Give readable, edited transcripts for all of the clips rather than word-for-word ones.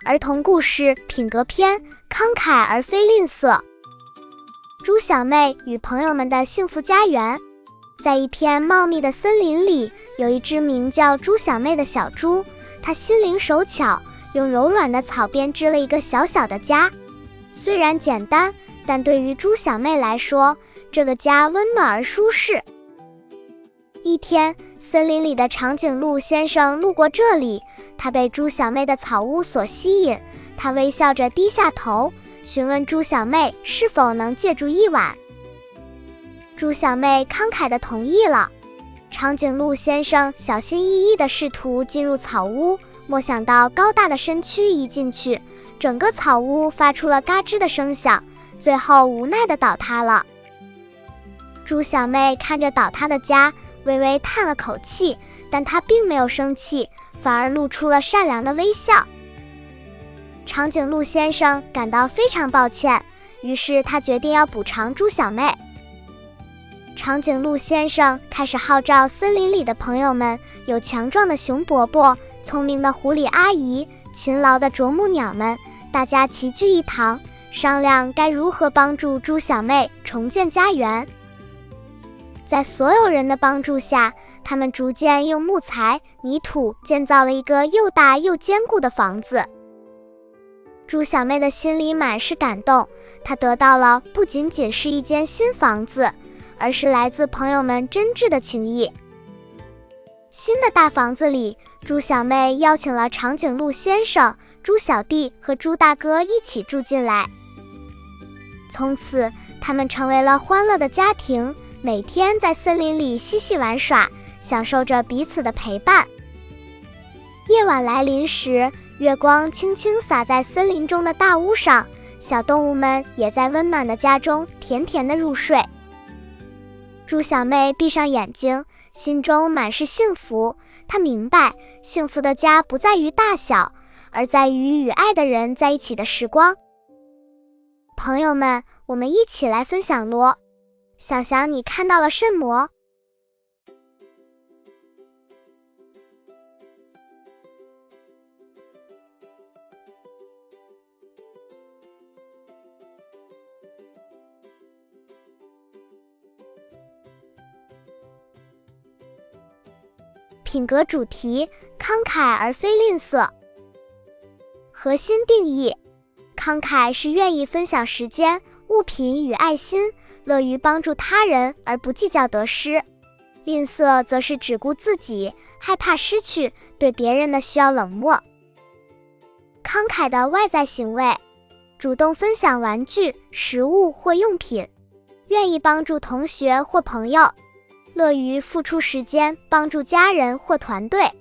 儿童故事品格篇，慷慨而非吝啬。猪小妹与朋友们的幸福家园。在一片茂密的森林里，有一只名叫猪小妹的小猪，它心灵手巧，用柔软的草编织了一个小小的家。虽然简单，但对于猪小妹来说，这个家温暖而舒适。一天，森林里的长颈鹿先生路过这里，他被猪小妹的草屋所吸引，他微笑着低下头，询问猪小妹是否能借住一晚。猪小妹慷慨地同意了。长颈鹿先生小心翼翼地试图进入草屋，没想到高大的身躯一进去，整个草屋发出了嘎吱的声响，最后无奈地倒塌了。猪小妹看着倒塌的家，微微叹了口气，但她并没有生气，反而露出了善良的微笑。长颈鹿先生感到非常抱歉，于是他决定要补偿猪小妹。长颈鹿先生开始号召森林里的朋友们，有强壮的熊伯伯、聪明的狐狸阿姨、勤劳的啄木鸟们，大家齐聚一堂，商量该如何帮助猪小妹重建家园。在所有人的帮助下，他们逐渐用木材、泥土建造了一个又大又坚固的房子。猪小妹的心里满是感动，她得到了不仅仅是一间新房子，而是来自朋友们真挚的情谊。新的大房子里，猪小妹邀请了长颈鹿先生、猪小弟和猪大哥一起住进来。从此，他们成为了欢乐的家庭，每天在森林里嬉戏玩耍，享受着彼此的陪伴。夜晚来临时，月光轻轻洒在森林中的大屋上，小动物们也在温暖的家中甜甜的入睡。猪小妹闭上眼睛，心中满是幸福。她明白，幸福的家不在于大小，而在于与爱的人在一起的时光。朋友们，我们一起来分享咯。想想你看到了什么？品格主题：慷慨而非吝啬。核心定义：慷慨是愿意分享时间、物品与爱心，乐于帮助他人而不计较得失。吝啬则是只顾自己，害怕失去，对别人的需要冷漠。慷慨的外在行为：主动分享玩具、食物或用品，愿意帮助同学或朋友，乐于付出时间帮助家人或团队，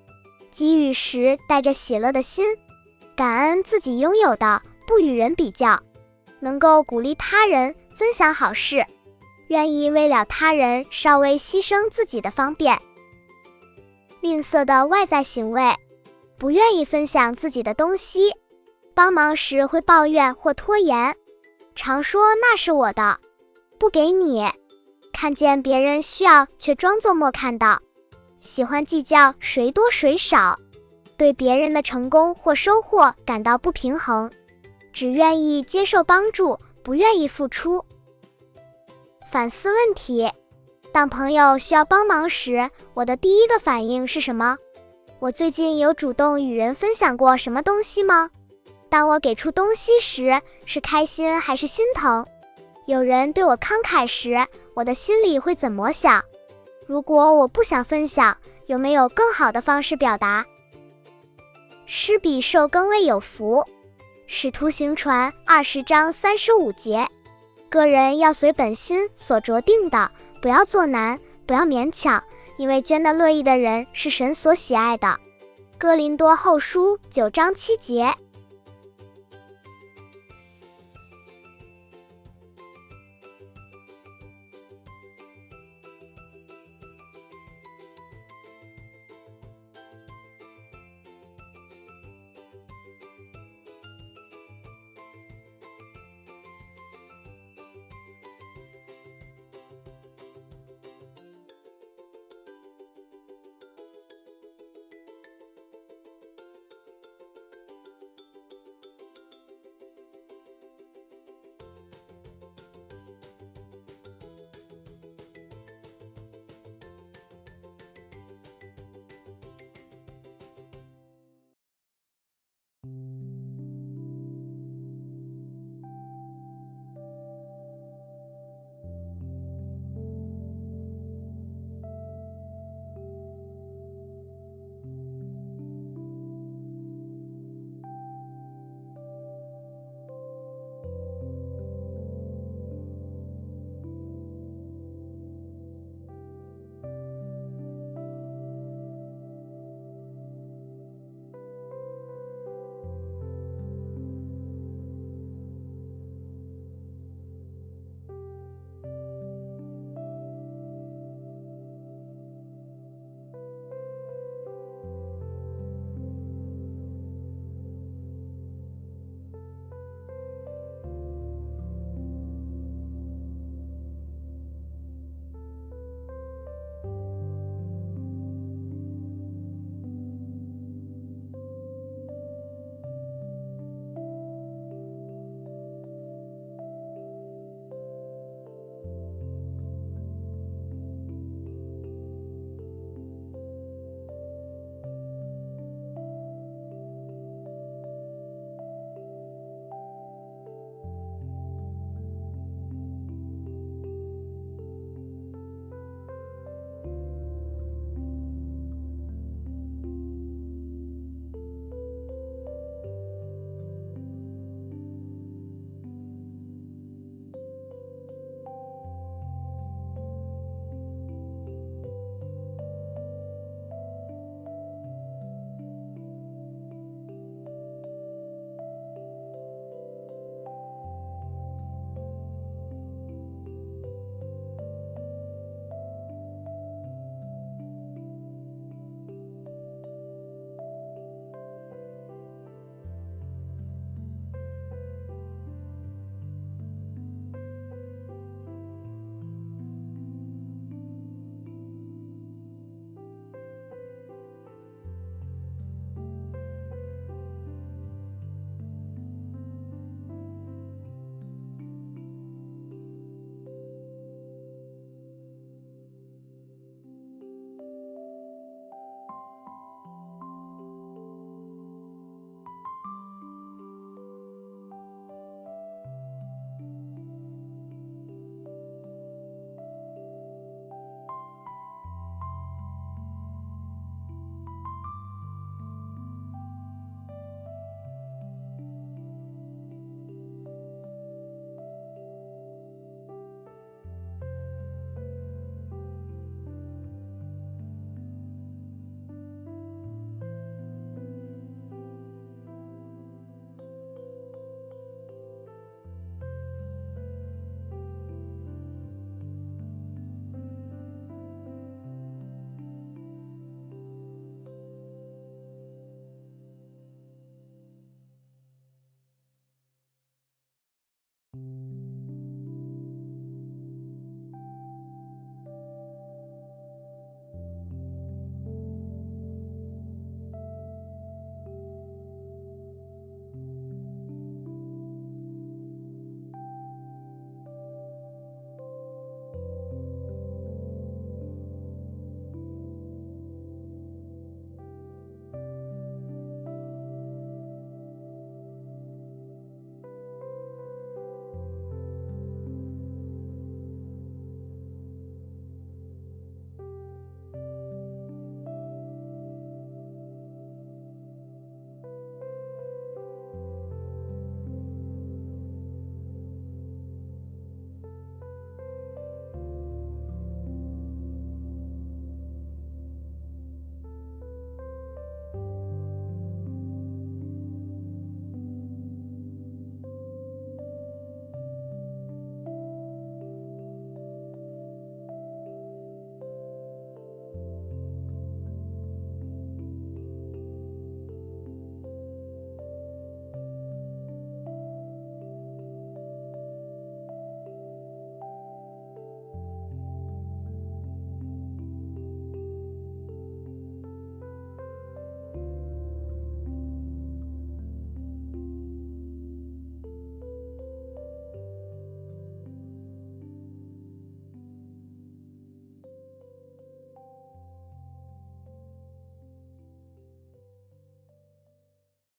给予时带着喜乐的心，感恩自己拥有的，不与人比较，能够鼓励他人，分享好事，愿意为了他人稍微牺牲自己的方便。吝啬的外在行为：不愿意分享自己的东西，帮忙时会抱怨或拖延，常说那是我的，不给你，看见别人需要却装作没看到，喜欢计较谁多谁少，对别人的成功或收获感到不平衡，只愿意接受帮助，不愿意付出。反思问题：当朋友需要帮忙时，我的第一个反应是什么？我最近有主动与人分享过什么东西吗？当我给出东西时，是开心还是心疼？有人对我慷慨时，我的心里会怎么想？如果我不想分享，有没有更好的方式表达？施比受更为有福。使徒行传20章35节，个人要随本心所酌定的，不要做难，不要勉强，因为捐得乐意的人是神所喜爱的。哥林多后书9章7节。